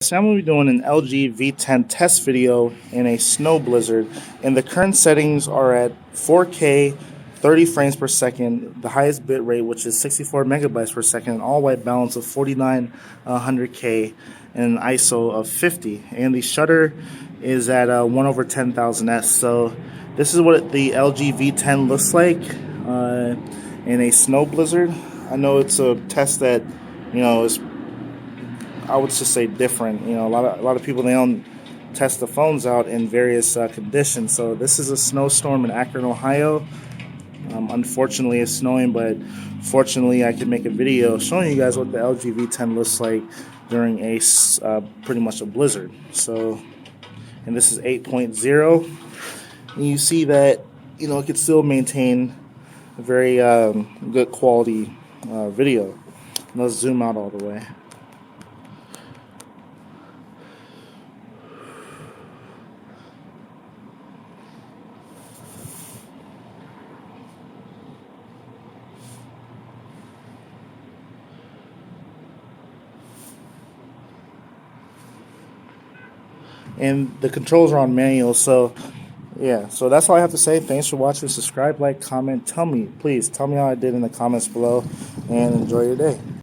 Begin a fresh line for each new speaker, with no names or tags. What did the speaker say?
So I'm going to be doing an LG V10 test video in a snow blizzard, and the current settings are at 4K, 30 frames per second, the highest bit rate, which is 64 megabytes per second, an all-white balance of 4900K, and an ISO of 50. And the shutter is at 1/10,000s. So this is what the LG V10 looks like in a snow blizzard. I know it's a test that, is, I would just say, different. A lot of people, they don't test the phones out in various conditions. So this is a snowstorm in Akron, Ohio. Unfortunately, it's snowing, but fortunately, I can make a video showing you guys what the LG V10 looks like during a pretty much a blizzard. So, and this is 8.0, and you see that it can still maintain a very good quality video. Let's zoom out all the way. And the controls are on manual, so yeah, so that's all I have to say. Thanks for watching. Subscribe, like, comment. Please tell me how I did in the comments below, and enjoy your day.